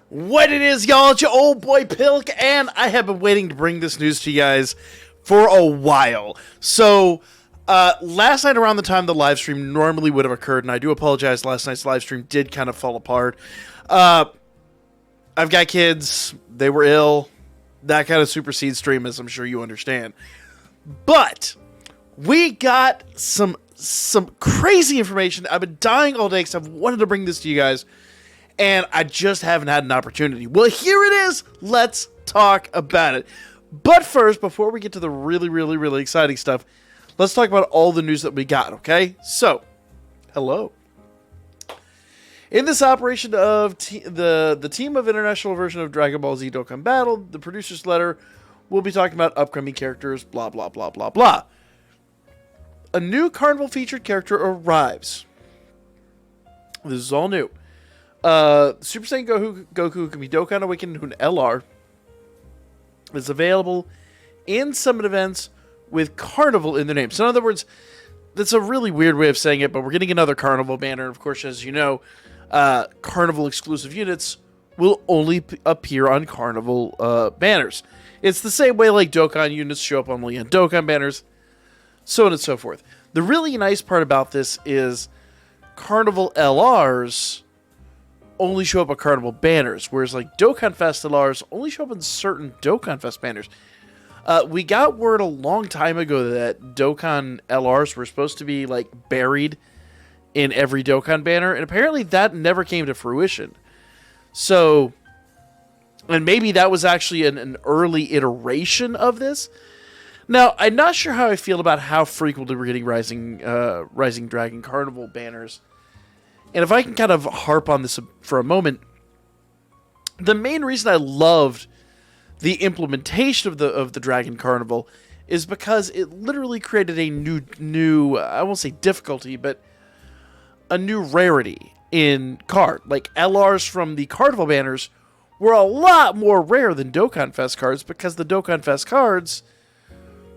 What it is, y'all, it's your old boy Pilk, and I have been waiting to bring this news to you guys for a while. So, last night around the time the live stream normally would have occurred, and I do apologize, last night's live stream did kind of fall apart. I've got kids, they were ill, that kind of supersedes stream, as I'm sure you understand. But, we got some crazy information. I've been dying all day because I've wanted to bring this to you guys, and I just haven't had an opportunity. Well, here it is. Let's talk about it. But first, before we get to the really exciting stuff, let's talk about all the news that we got, okay? So, hello. In this operation of the team of international version of Dragon Ball Z Dokkan Battle, the producer's letter, we'll be talking about upcoming characters, blah, blah, blah, blah, blah. A new Carnival featured character arrives. This is all new. Super Saiyan Goku who can be Dokkan Awakened into an LR is available in summon events with Carnival in their name. So in other words, that's a really weird way of saying it, but we're getting another Carnival banner. Of course, as you know, Carnival exclusive units will only appear on Carnival banners. It's the same way like Dokkan units show up only on Dokkan banners, so on and so forth. The really nice part about this is Carnival LRs only show up on Carnival banners, whereas like Dokkan Fest LRs only show up in certain Dokkan Fest banners. We got word a long time ago that Dokkan LRs were supposed to be like buried in every Dokkan banner, and apparently that never came to fruition. So, and maybe that was actually an early iteration of this. Now, I'm not sure how I feel about how frequently we're getting Rising Dragon Carnival banners. And if I can kind of harp on this for a moment, the main reason I loved the implementation of the Dragon Carnival is because it literally created a new I won't say difficulty, but a new rarity in card. Like LRs from the Carnival banners were a lot more rare than Dokkan Fest cards because the Dokkan Fest cards,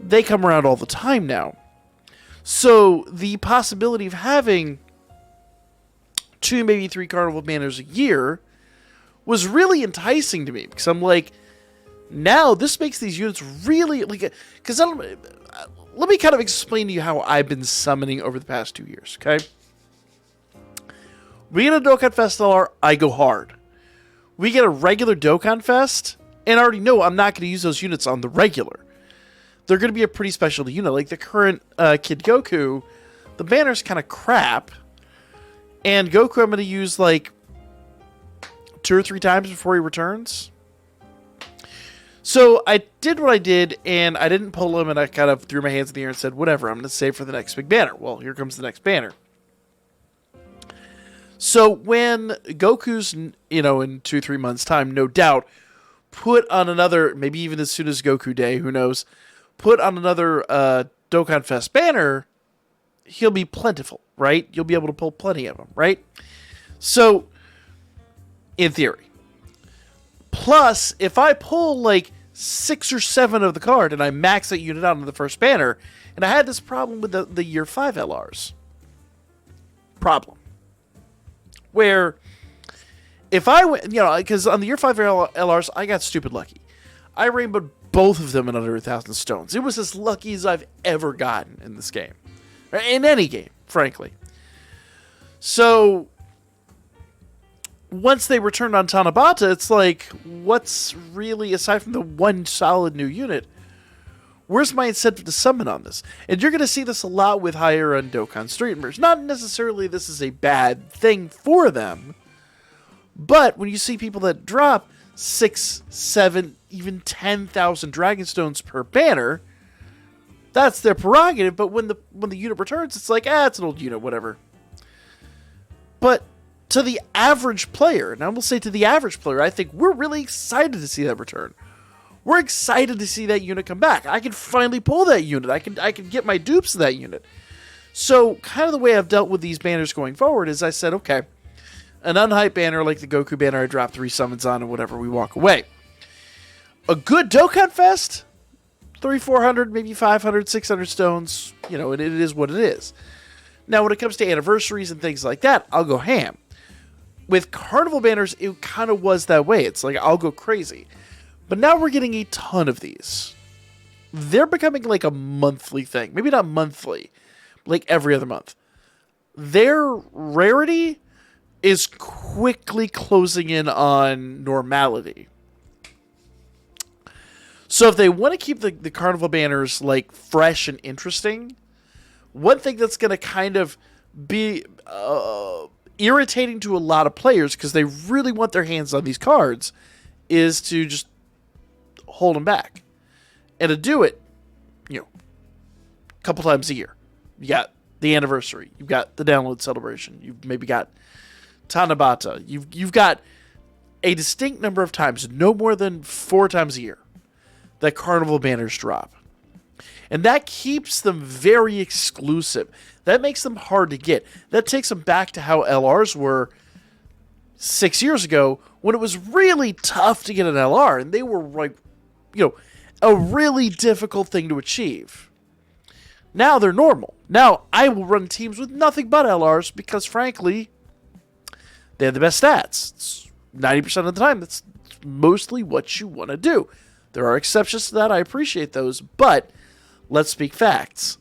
they come around all the time now. So the possibility of having 2, maybe 3 Carnival banners a year was really enticing to me, because I'm like, now this makes these units really like, because let me kind of explain to you how I've been summoning over the past 2 years. Okay, we get a Dokkan Fest LR, I go hard. We get a regular Dokkan Fest, and I already know I'm not going to use those units on the regular. They're going to be a pretty special unit. Like the current Kid Goku, the banner's kind of crap. And Goku I'm going to use like 2 or 3 times before he returns. So I did what I did, and I didn't pull him, and I kind of threw my hands in the air and said, whatever, I'm going to save for the next big banner. Well, here comes the next banner. So when Goku's, in 2-3 months' time, no doubt, put on another, maybe even as soon as Goku Day, who knows, put on another Dokkan Fest banner, he'll be plentiful, right? You'll be able to pull plenty of them, right? So, in theory. Plus, if I pull like 6 or 7 of the card and I max that unit out on the first banner, and I had this problem with the Year 5 LRs. Problem. Where, if I went, because on the Year 5 LRs, I got stupid lucky. I rainbowed both of them in under 1,000 stones. It was as lucky as I've ever gotten in this game. In any game, frankly. So, once they returned on Tanabata, it's like, what's really, aside from the one solid new unit, where's my incentive to summon on this? And you're going to see this a lot with higher-end Dokkan streamers. Not necessarily this is a bad thing for them, but when you see people that drop 6, 7, even 10,000 Dragonstones per banner, that's their prerogative, but when the unit returns, it's like, it's an old unit, whatever. But to the average player, and I will say to the average player, I think we're really excited to see that return. We're excited to see that unit come back. I can finally pull that unit. I can get my dupes of that unit. So, kind of the way I've dealt with these banners going forward is I said, okay, an unhyped banner like the Goku banner I drop 3 summons on and whatever, we walk away. A good Dokkan Fest, 300, 400, maybe 500, 600 stones, and it is what it is. Now, when it comes to anniversaries and things like that, I'll go ham. with Carnival Banners, it kind of was that way. It's like, I'll go crazy. But now we're getting a ton of these. They're becoming like a monthly thing. Maybe not monthly, like every other month. Their rarity is quickly closing in on normality. So if they want to keep the Carnival Banners like fresh and interesting, one thing that's going to kind of be irritating to a lot of players because they really want their hands on these cards is to just hold them back. And to do it, a couple times a year. You got the anniversary. You've got the download celebration. You've maybe got Tanabata. You've got a distinct number of times, no more than 4 times a year, that Carnival Banners drop. And that keeps them very exclusive. That makes them hard to get. That takes them back to how LRs were 6 years ago when it was really tough to get an LR. And they were like, a really difficult thing to achieve. Now they're normal. Now I will run teams with nothing but LRs because, frankly, they have the best stats. It's 90% of the time, that's mostly what you want to do. There are exceptions to that. I appreciate those. But let's speak facts.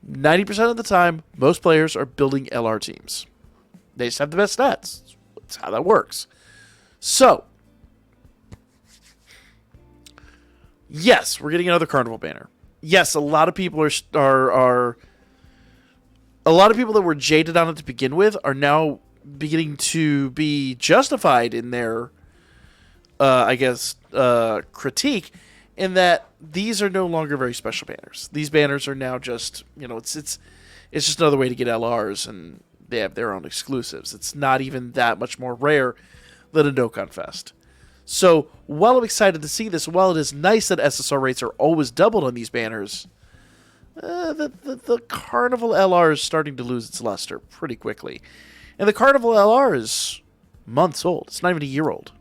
90% of the time, most players are building LR teams. They just have the best stats. That's how that works. So, yes, we're getting another Carnival Banner. Yes, a lot of people are a lot of people that were jaded on it to begin with are now beginning to be justified in their, critique, in that these are no longer very special banners. These banners are now just, it's just another way to get LRs, and they have their own exclusives. It's not even that much more rare than a Dokkan Fest. So, while I'm excited to see this, while it is nice that SSR rates are always doubled on these banners, the Carnival LR is starting to lose its luster pretty quickly. And the Carnival LR is months old. It's not even a year old.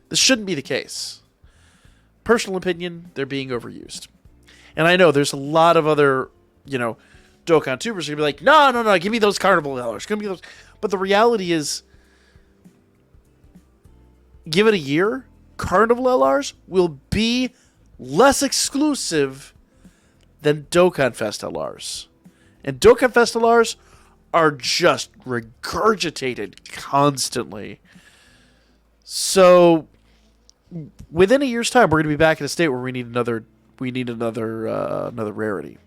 This shouldn't be the case. Personal opinion, they're being overused. And I know there's a lot of other, Dokkan tubers who are going to be like, no, give me those Carnival LRs. Give me those. But the reality is, give it a year, Carnival LRs will be less exclusive than Dokkan Fest LRs. And Dokkan Fest LRs are just regurgitated constantly. So, within a year's time, we're going to be back in a state where we need another rarity.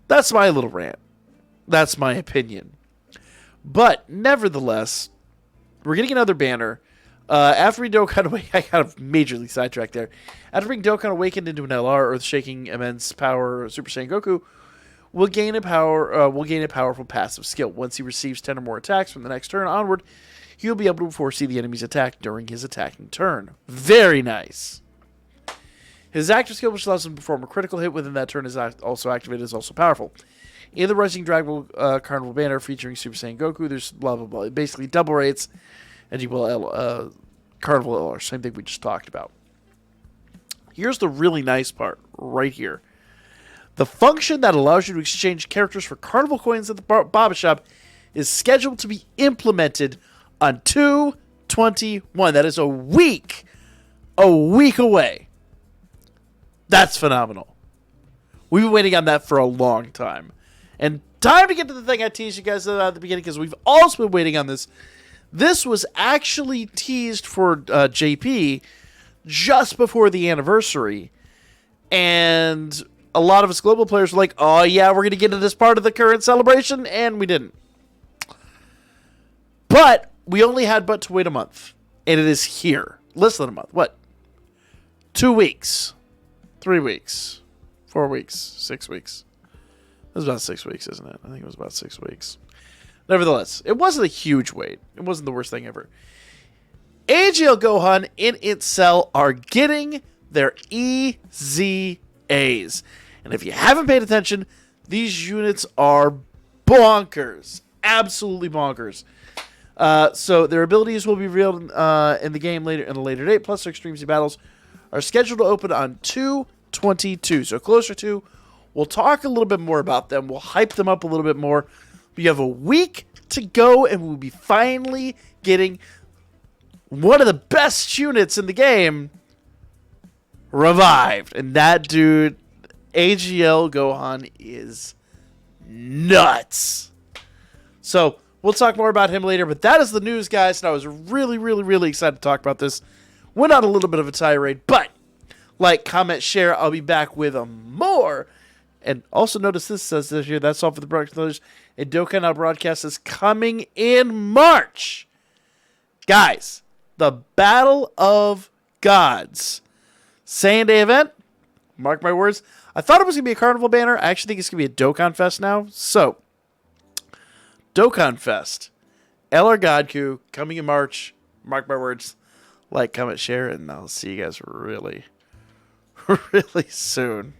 That's my little rant. That's my opinion. But, nevertheless, we're getting another banner. After we Dokkan Awakened, I kind of majorly sidetracked there. After being Dokkan Awakened into an LR, Earth-Shaking Immense Power Super Saiyan Goku will gain a powerful passive skill. Once he receives 10 or more attacks from the next turn onward, he'll be able to foresee the enemy's attack during his attacking turn. Very nice. His active skill, which allows him to perform a critical hit within that turn, is also activated, is also powerful. In the Rising Dragon Carnival Banner featuring Super Saiyan Goku, there's blah blah blah. Basically, double rates. And you will Carnival LR, same thing we just talked about. Here's the really nice part, right here. The function that allows you to exchange characters for Carnival coins at the Baba Shop is scheduled to be implemented on 2/21. That is a week away. That's phenomenal. We've been waiting on that for a long time. And time to get to the thing I teased you guys about at the beginning, because we've also been waiting on this. This was actually teased for JP just before the anniversary. And a lot of us global players were like, oh yeah, we're going to get to this part of the current celebration. And we didn't. But we only had to wait a month. And it is here. Less than a month. What? 2 weeks. 3 weeks. 4 weeks. 6 weeks. It was about 6 weeks, isn't it? I think it was about 6 weeks. Nevertheless, it wasn't a huge wait. It wasn't the worst thing ever. AGL Gohan in its cell are getting their EZAs. And if you haven't paid attention, these units are bonkers. Absolutely bonkers. So their abilities will be revealed in the game later in a later date. Plus, their Extreme Z battles are scheduled to open on 2/22. So closer to. We'll talk a little bit more about them. We'll hype them up a little bit more. You have a week to go, and we'll be finally getting one of the best units in the game revived. And that dude, AGL Gohan, is nuts. So we'll talk more about him later, but that is the news, guys, and I was really, really, really excited to talk about this. Went on a little bit of a tirade, but like, comment, share. I'll be back with more. And also notice this says this here. That's all for the broadcast notice. A dokkan broadcast is coming in March. Guys, the Battle of Gods. Same day event. Mark my words. I thought it was going to be a Carnival banner. I actually think it's going to be a Dokkan Fest now. So, Dokkan Fest. LR Godku coming in March. Mark my words. Like, comment, share, and I'll see you guys really, really soon.